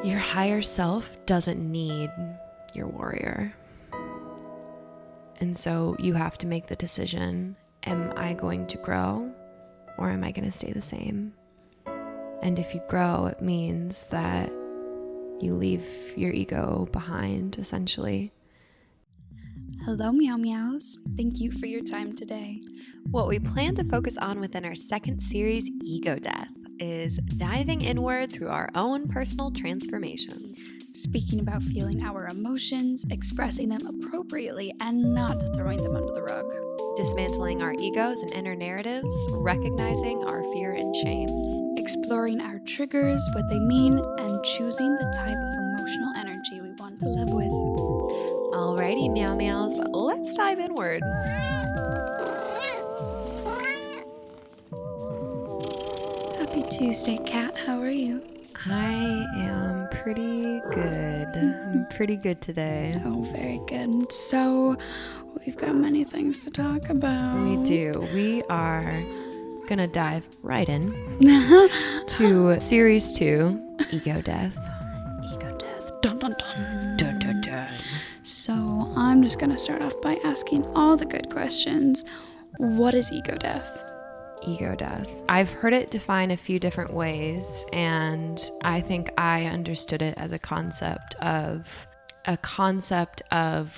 Your higher self doesn't need your warrior. And so you have to make the decision, am I going to grow or am I going to stay the same? And if you grow, it means that you leave your ego behind, essentially. Hello, Meow Meows. Thank you for your time today. What we plan to focus on within our second series, Ego Death, is diving inward through our own personal transformations. Speaking about feeling our emotions, expressing them appropriately, and not throwing them under the rug. Dismantling our egos and inner narratives, recognizing our fear and shame. Exploring our triggers, what they mean, and choosing the type of emotional energy we want to live with. Alrighty, Meow Meows, let's dive inward. Happy Tuesday, Kat. How are you? I am pretty good. I'm pretty good today. Oh, very good. So, we've got many things to talk about. We do. We are gonna dive right in to series 2, Ego Death. Ego Death. Dun dun dun. Dun dun dun. So, I'm just gonna start off by asking all the good questions. What is ego death? Ego death. I've heard it defined a few different ways, and I think I understood it as a concept of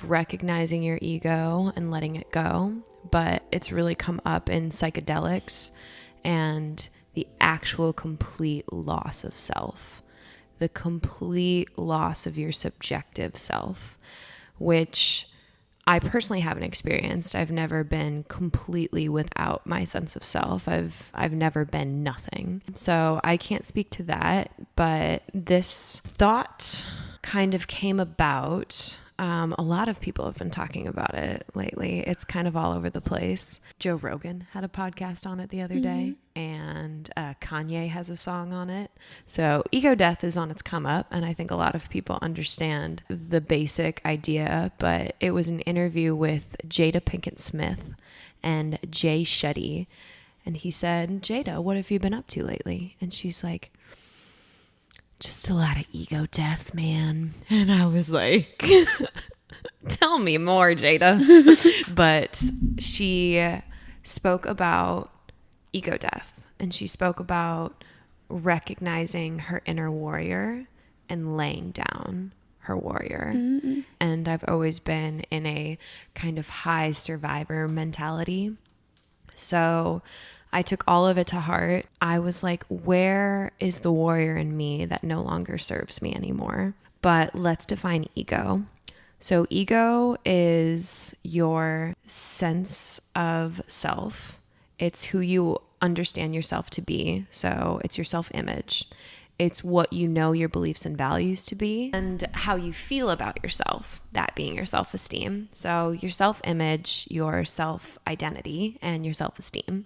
recognizing your ego and letting it go, but it's really come up in psychedelics and the actual complete loss of self, the complete loss of your subjective self, which I personally haven't experienced. I've never been completely without my sense of self. I've never been nothing. So I can't speak to that, but this thought kind of came about. A lot of people have been talking about it lately. It's kind of all over the place. Joe Rogan had a podcast on it the other day, and Kanye has a song on it. So ego death is on its come up, and I think a lot of people understand the basic idea, but it was an interview with Jada Pinkett Smith and Jay Shetty, and he said, "Jada, what have you been up to lately?" And she's like, "Just a lot of ego death, man." And I was like, tell me more, Jada. But she spoke about ego death, and she spoke about recognizing her inner warrior and laying down her warrior. Mm-hmm. And I've always been in a kind of high survivor mentality. So I took all of it to heart. I was like, where is the warrior in me that no longer serves me anymore? But let's define ego. So ego is your sense of self. It's who you understand yourself to be. So it's your self-image. It's what you know your beliefs and values to be and how you feel about yourself, that being your self-esteem. So your self-image, your self-identity, and your self-esteem.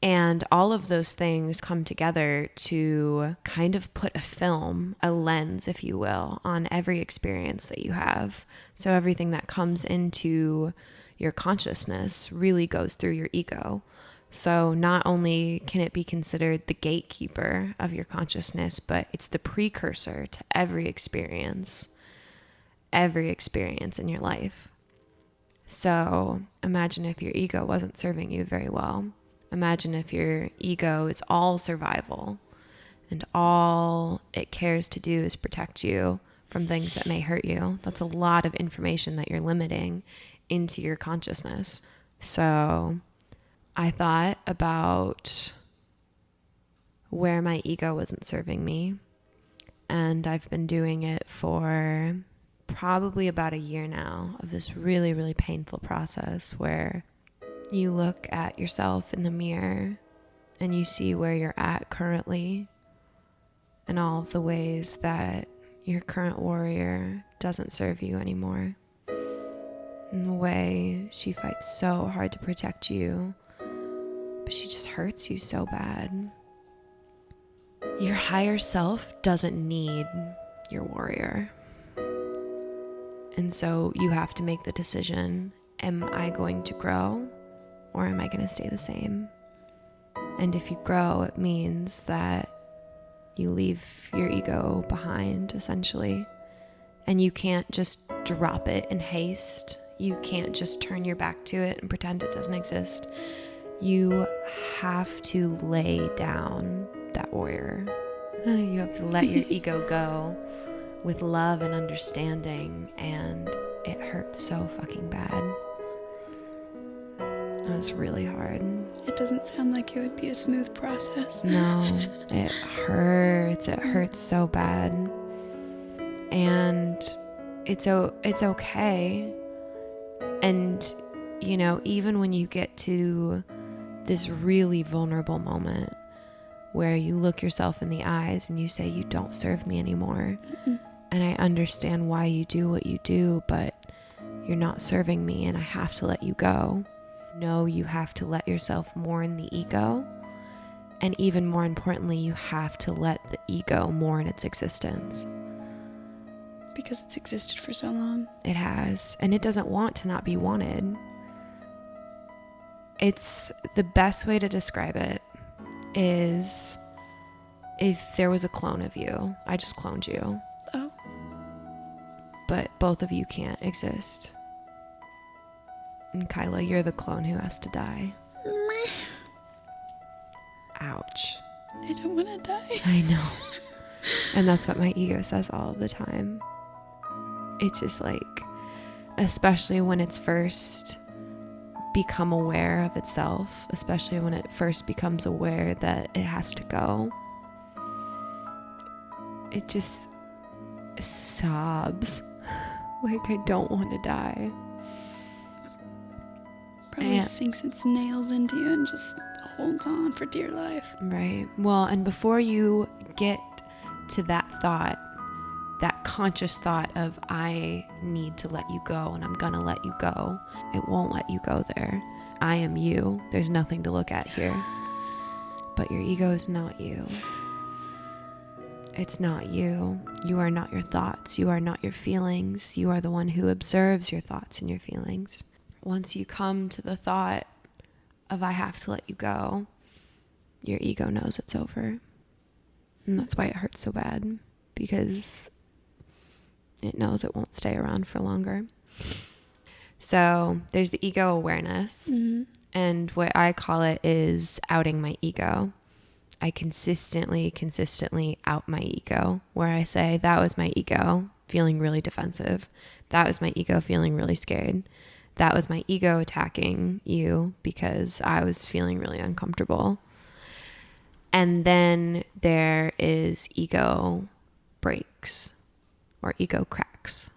And all of those things come together to kind of put a film, a lens, if you will, on every experience that you have. So everything that comes into your consciousness really goes through your ego. So not only can it be considered the gatekeeper of your consciousness, but it's the precursor to every experience in your life. So imagine if your ego wasn't serving you very well. Imagine if your ego is all survival and all it cares to do is protect you from things that may hurt you. That's a lot of information that you're limiting into your consciousness. So I thought about where my ego wasn't serving me, and I've been doing it for probably about a year now of this really, really painful process where you look at yourself in the mirror and you see where you're at currently and all of the ways that your current warrior doesn't serve you anymore. And the way she fights so hard to protect you, but she just hurts you so bad. Your higher self doesn't need your warrior. And so you have to make the decision, am I going to grow or am I going to stay the same? And if you grow, it means that You leave your ego behind, essentially. And you can't just drop it in haste. You can't just turn your back to it and pretend it doesn't exist. You have to lay down that warrior. You have to let your ego go with love and understanding, and it hurts so fucking bad. It's really hard. It doesn't sound like it would be a smooth process. No, it hurts. It hurts so bad. And it's okay. And, you know, even when you get to this really vulnerable moment where you look yourself in the eyes and you say, you don't serve me anymore. Mm-mm. And I understand why you do what you do, but you're not serving me and I have to let you go. No, you have to let yourself mourn the ego. And even more importantly, you have to let the ego mourn its existence. Because it's existed for so long. It has. And it doesn't want to not be wanted. It's the best way to describe it is if there was a clone of you. I just cloned you. Oh. But both of you can't exist. And Kyla, you're the clone who has to die. Ouch. I don't want to die. I know. And that's what my ego says all the time. It's just like, especially when it's first become aware of itself, especially when it first becomes aware that it has to go, it just sobs like I don't want to die. Probably sinks its nails into you and just holds on for dear life. Right. Well, and before you get to that thought, that conscious thought of I need to let you go and I'm gonna let you go, it won't let you go there. I am you. There's nothing to look at here. But your ego is not you. It's not you. You are not your thoughts. You are not your feelings. You are the one who observes your thoughts and your feelings. Once you come to the thought of I have to let you go, your ego knows it's over. And that's why it hurts so bad, because it knows it won't stay around for longer. So there's the ego awareness. Mm-hmm. And what I call it is outing my ego. I consistently out my ego, where I say, that was my ego feeling really defensive. That was my ego feeling really scared. That was my ego attacking you because I was feeling really uncomfortable. And then there is ego breaks or ego cracks.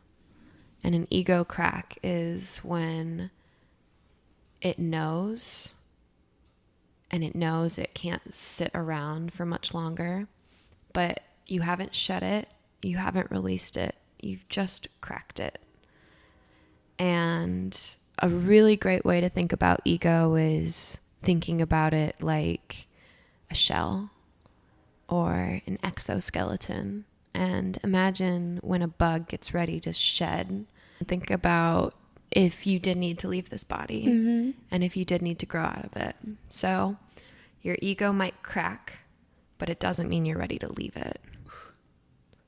And an ego crack is when it knows, and it knows it can't sit around for much longer, but you haven't shut it, you haven't released it, you've just cracked it. And a really great way to think about ego is thinking about it like a shell or an exoskeleton. And imagine when a bug gets ready to shed. Think about if you did need to leave this body, mm-hmm. and if you did need to grow out of it. So your ego might crack, but it doesn't mean you're ready to leave it.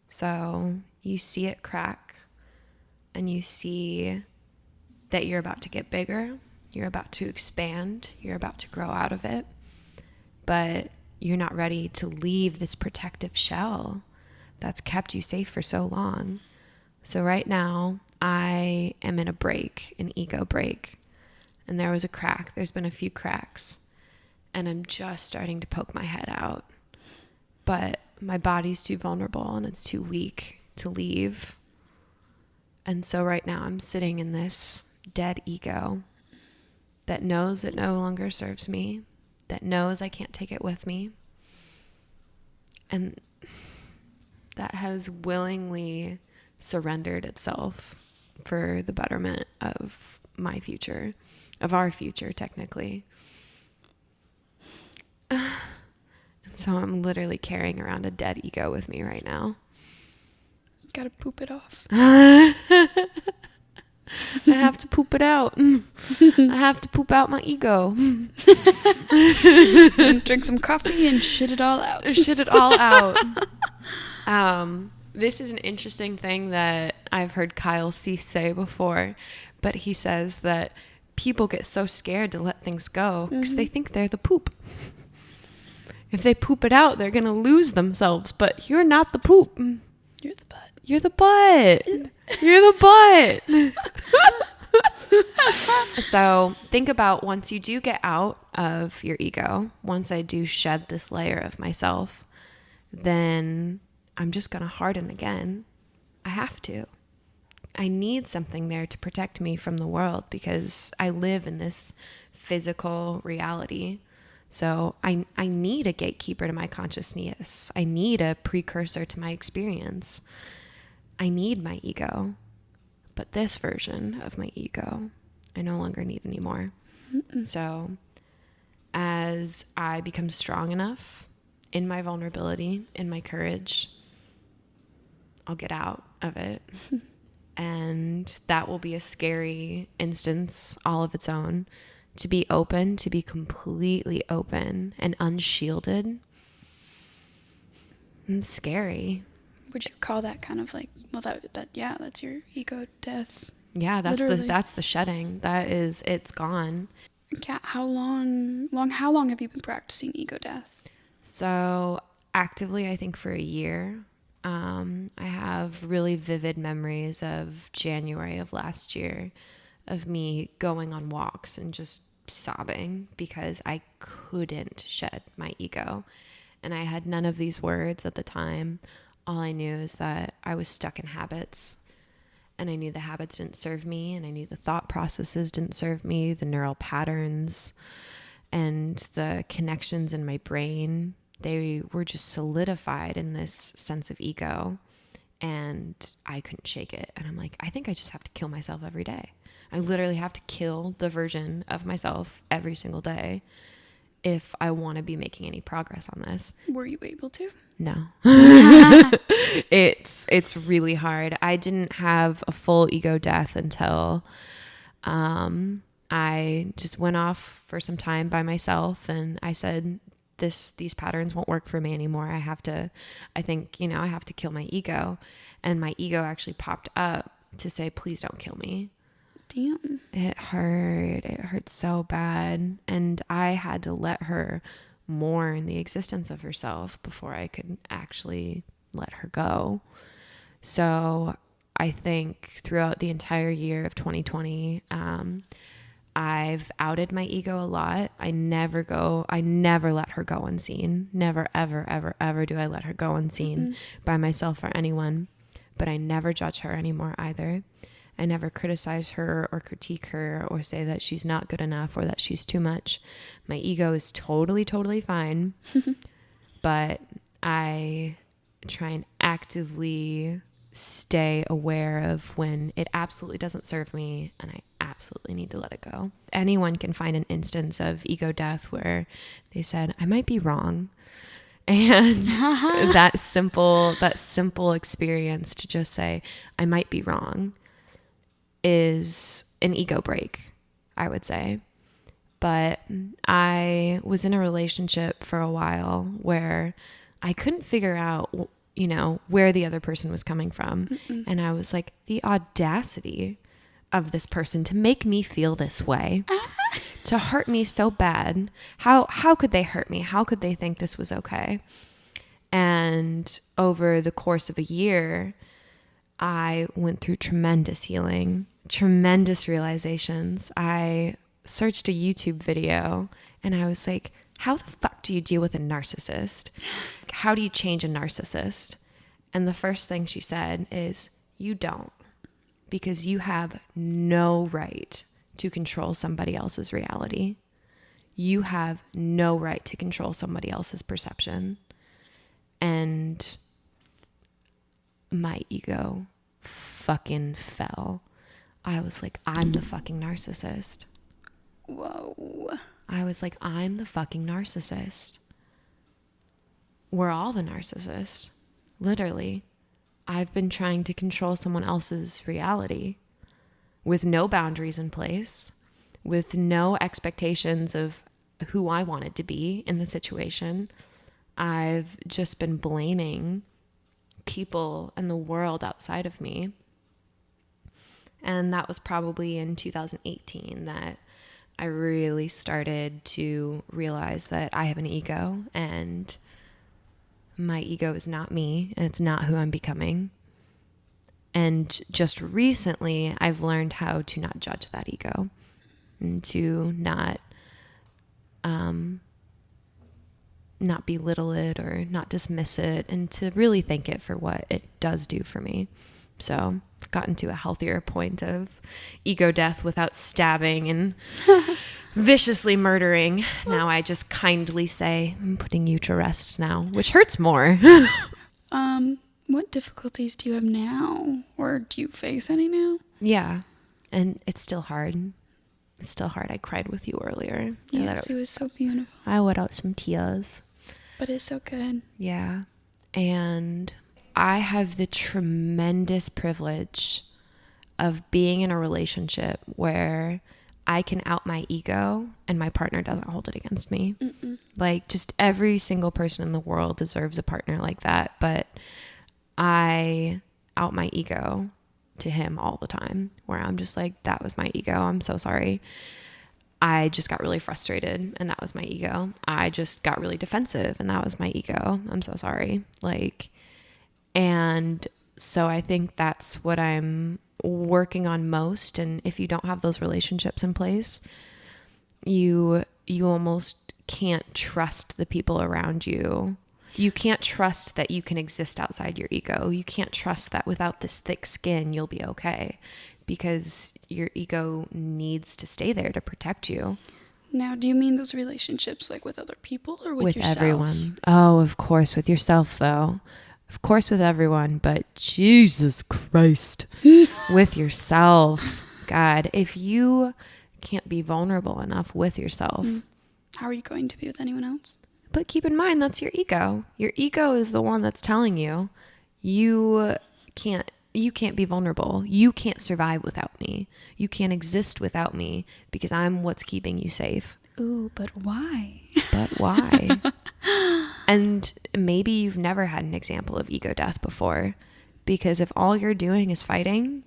So you see it crack, and you see that you're about to get bigger, you're about to expand, you're about to grow out of it, but you're not ready to leave this protective shell that's kept you safe for so long. So right now, I am in a break, an ego break, and there was a crack. There's been a few cracks, and I'm just starting to poke my head out, but my body's too vulnerable and it's too weak to leave. And so right now I'm sitting in this dead ego that knows it no longer serves me, that knows I can't take it with me, and that has willingly surrendered itself for the betterment of my future, of our future, technically. And so I'm literally carrying around a dead ego with me right now. Gotta poop it off. I have to poop it out. I have to poop out my ego. And drink some coffee and shit it all out. Shit it all out. This is an interesting thing that I've heard Kyle Cease say before, but he says that people get so scared to let things go because they think they're the poop. If they poop it out, they're going to lose themselves, but you're not the poop. You're the butt. You're the butt. You're the butt. So think about once you do get out of your ego, once I do shed this layer of myself, then I'm just going to harden again. I have to. I need something there to protect me from the world because I live in this physical reality. So I need a gatekeeper to my consciousness. I need a precursor to my experience. I need my ego. But this version of my ego, I no longer need anymore. So as I become strong enough in my vulnerability, in my courage, I'll get out of it. And that will be a scary instance all of its own. To be open, to be completely open and unshielded. It's scary. Would you call that kind of like, well, that's your ego death? Yeah, that's Literally. that's the shedding. It's gone. Yeah, how long have you been practicing ego death? So actively, I think for a year. I have really vivid memories of January of last year of me going on walks and just sobbing because I couldn't shed my ego. And I had none of these words at the time. All I knew is that I was stuck in habits, and I knew the habits didn't serve me, and I knew the thought processes didn't serve me, the neural patterns and the connections in my brain. They were just solidified in this sense of ego, and I couldn't shake it. And I'm like, I think I just have to kill myself every day. I literally have to kill the version of myself every single day if I want to be making any progress on this. Were you able to? No. It's really hard. I didn't have a full ego death until I just went off for some time by myself, and I said, these patterns won't work for me anymore. I have to kill my ego. And my ego actually popped up to say, please don't kill me. Damn. It hurt so bad. And I had to let her mourn the existence of herself before I could actually let her go. So I think throughout the entire year of 2020, I've outed my ego a lot. I never let her go unseen. Never, ever, ever, ever do I let her go unseen by myself or anyone. But I never judge her anymore either. I never criticize her or critique her or say that she's not good enough or that she's too much. My ego is totally, totally fine. But I try and actively stay aware of when it absolutely doesn't serve me and I absolutely need to let it go. Anyone can find an instance of ego death where they said, I might be wrong. And that simple experience to just say, I might be wrong, is an ego break, I would say. But I was in a relationship for a while where I couldn't figure out, where the other person was coming from. And I was like, the audacity of this person to make me feel this way, to hurt me so bad. How could they hurt me? How could they think this was okay? And over the course of a year, I went through tremendous healing, tremendous realizations. I searched a YouTube video and I was like, how the fuck do you deal with a narcissist? How do you change a narcissist? And the first thing she said is, you don't, because you have no right to control somebody else's reality. You have no right to control somebody else's perception. And my ego fucking fell. I was like, I'm the fucking narcissist. Whoa. I was like, I'm the fucking narcissist. We're all the narcissists. Literally. I've been trying to control someone else's reality. with no boundaries in place, with no expectations of who I wanted to be in the situation. I've just been blaming people and the world outside of me. And that was probably in 2018 that I really started to realize that I have an ego, and my ego is not me, and it's not who I'm becoming. And just recently, I've learned how to not judge that ego and to not belittle it or not dismiss it, and to really thank it for what it does do for me. So I've gotten to a healthier point of ego death without stabbing and viciously murdering. Now I just kindly say, I'm putting you to rest now, which hurts more. What difficulties do you have now? Or do you face any now? Yeah. And it's still hard. It's still hard. I cried with you earlier. Yes, it was so beautiful. I let out some tears. But it's so good. Yeah. And I have the tremendous privilege of being in a relationship where I can out my ego and my partner doesn't hold it against me. Mm-mm. Like, just every single person in the world deserves a partner like that. But I out my ego to him all the time, where I'm just like, that was my ego. I'm so sorry. I just got really frustrated, and that was my ego. I just got really defensive, and that was my ego. I'm so sorry. And so I think that's what I'm working on most. And if you don't have those relationships in place, you almost can't trust the people around you. You can't trust that you can exist outside your ego. You can't trust that without this thick skin, you'll be okay, because your ego needs to stay there to protect you. Now, do you mean those relationships like with other people or with yourself? With everyone. Oh, of course. With yourself, though. Of course, with everyone. But Jesus Christ. With yourself. God, if you can't be vulnerable enough with yourself. How are you going to be with anyone else? But keep in mind, that's your ego. Your ego is the one that's telling you, you can't be vulnerable. You can't survive without me. You can't exist without me, because I'm what's keeping you safe. Ooh, but why? But why? And maybe you've never had an example of ego death before, because if all you're doing is fighting,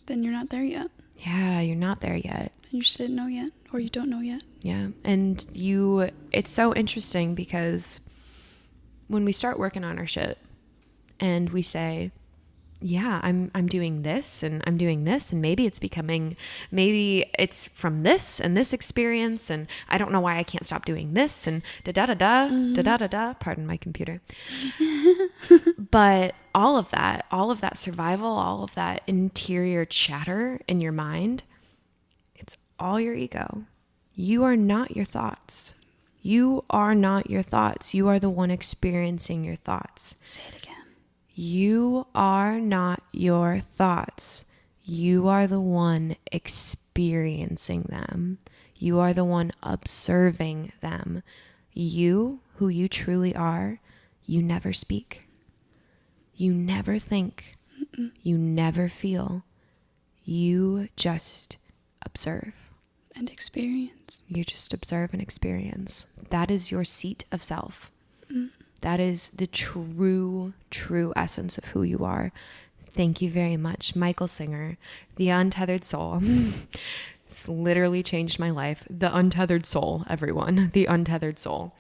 then you're not there yet. Yeah, you're not there yet. You just didn't know yet, or you don't know yet. Yeah. And it's so interesting, because when we start working on our shit and we say, yeah, I'm doing this and I'm doing this, and maybe it's from this and this experience, and I don't know why I can't stop doing this, and da-da-da-da, pardon my computer. But all of that survival, all of that interior chatter in your mind, it's all your ego. You are not your thoughts. You are not your thoughts. You are the one experiencing your thoughts. Say it again. You are not your thoughts. You are the one experiencing them. You are the one observing them. You, who you truly are, you never speak. You never think. Mm-mm. You never feel. You just observe. And experience. You just observe and experience. That is your seat of self. Mm. That is the true essence of who you are. Thank you very much, Michael Singer, The Untethered Soul. It's literally changed my life. The Untethered Soul, everyone. The Untethered Soul.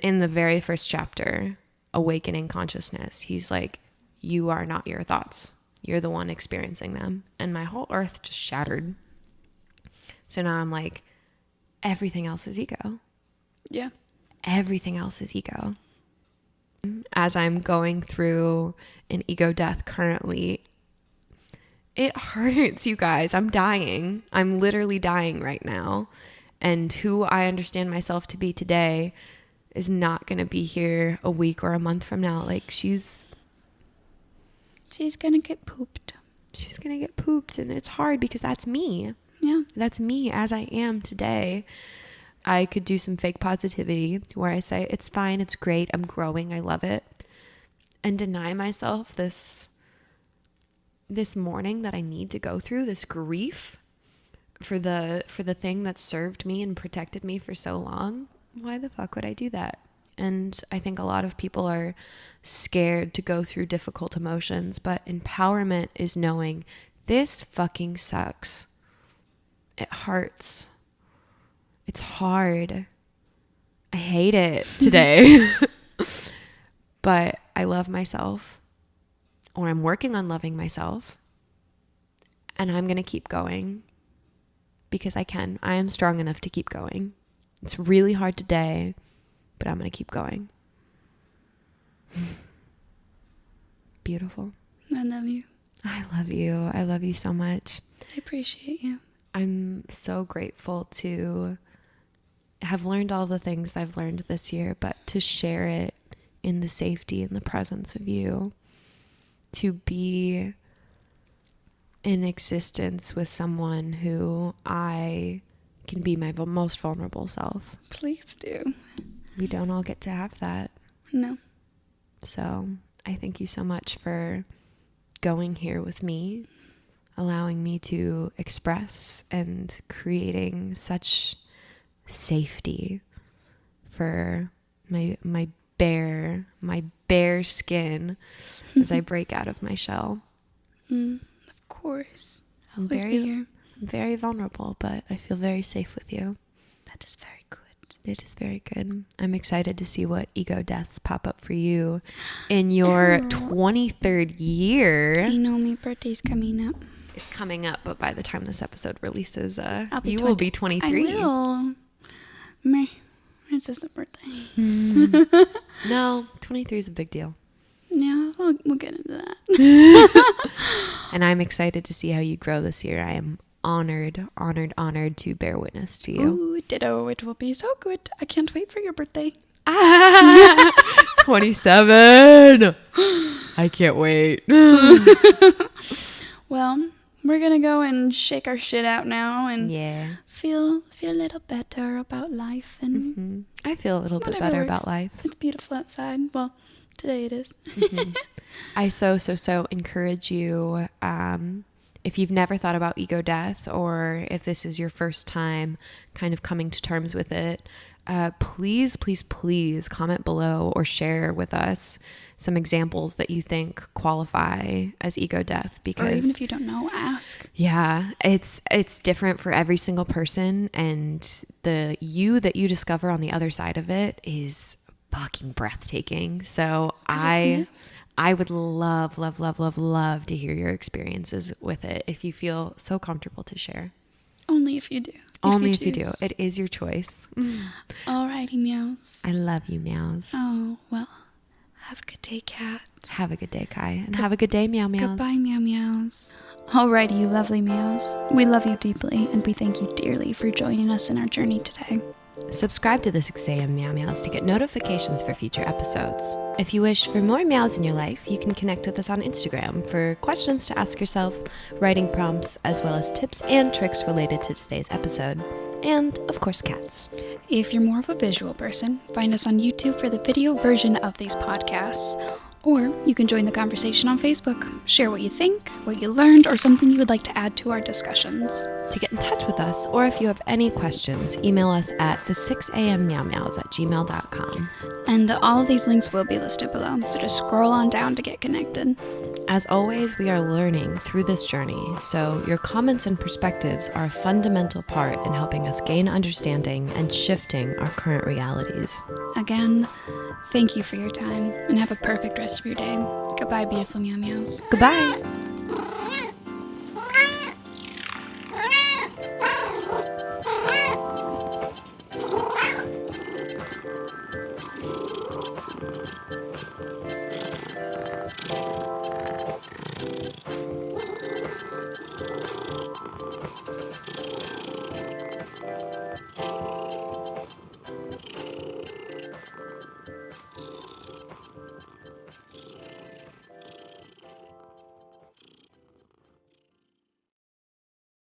In the very first chapter, Awakening Consciousness, he's like, you are not your thoughts. You're the one experiencing them. And my whole earth just shattered. So now I'm like, everything else is ego. Yeah. Everything else is ego. As I'm going through an ego death currently, it hurts, you guys. I'm dying. I'm literally dying right now. And who I understand myself to be today is not going to be here a week or a month from now. Like, she's going to get pooped. She's going to get pooped. And it's hard, because that's me. Yeah. That's me as I am today. I could do some fake positivity where I say, it's fine, it's great, I'm growing, I love it. And deny myself this this mourning that I need to go through, this grief for the thing that served me and protected me for so long, why the fuck would I do that? And I think a lot of people are scared to go through difficult emotions, but empowerment is knowing this fucking sucks. It hurts. It's hard. I hate it today. But I love myself, or I'm working on loving myself, and I'm going to keep going because I can. I am strong enough to keep going. It's really hard today, but I'm going to keep going. Beautiful. I love you. I love you. I love you so much. I appreciate you. I'm so grateful to have learned all the things I've learned this year, but to share it in the safety and the presence of you, to be in existence with someone who I can be my most vulnerable self. Please do. We don't all get to have that. No. So I thank you so much for going here with me, allowing me to express and creating such safety for my bare skin as I break out of my shell. Of course. I'll always be here. I'm very vulnerable, but I feel very safe with you. That is very good. It is very good. I'm excited to see what ego deaths pop up for you in your 23rd year. You know, my birthday's coming up. It's coming up, but by the time this episode releases, you 20. will be 23. I will. Meh. It's just a birthday. No, 23 is a big deal. Yeah, we'll get into that. And I'm excited to see how you grow this year. I am honored to bear witness to you. Ooh, ditto. It will be so good. I can't wait for your birthday. 27. I can't wait. Well, we're going to go and shake our shit out now and feel a little better about life. And I feel a little bit better about life. It's beautiful outside. Well, today it is. I so encourage you, if you've never thought about ego death, or if this is your first time kind of coming to terms with it, please comment below or share with us some examples that you think qualify as ego death, because or even if you don't know, ask. Yeah, it's different for every single person, and the you that you discover on the other side of it is fucking breathtaking. So I would love to hear your experiences with it if you feel so comfortable to share. Only if you do. Only if you do. It is your choice. Alrighty, meows. I love you, meows. Oh, well, have a good day, cats. Have a good day, Kai. And have a good day, meow meows. Goodbye, meow meows. Alrighty, you lovely meows. We love you deeply, and we thank you dearly for joining us in our journey today. Subscribe to the 6AM Meow Meows to get notifications for future episodes. If you wish for more meows in your life, you can connect with us on Instagram for questions to ask yourself, writing prompts, as well as tips and tricks related to today's episode. And, of course, cats. If you're more of a visual person, find us on YouTube for the video version of these podcasts. Or you can join the conversation on Facebook. Share what you think, what you learned, or something you would like to add to our discussions. To get in touch with us, or if you have any questions, email us at the6ammeowmeows@gmail.com. And all of these links will be listed below, so just scroll on down to get connected. As always, we are learning through this journey, so your comments and perspectives are a fundamental part in helping us gain understanding and shifting our current realities. Again, thank you for your time, and have a perfect rest of your day. Goodbye, beautiful meow meows. Goodbye!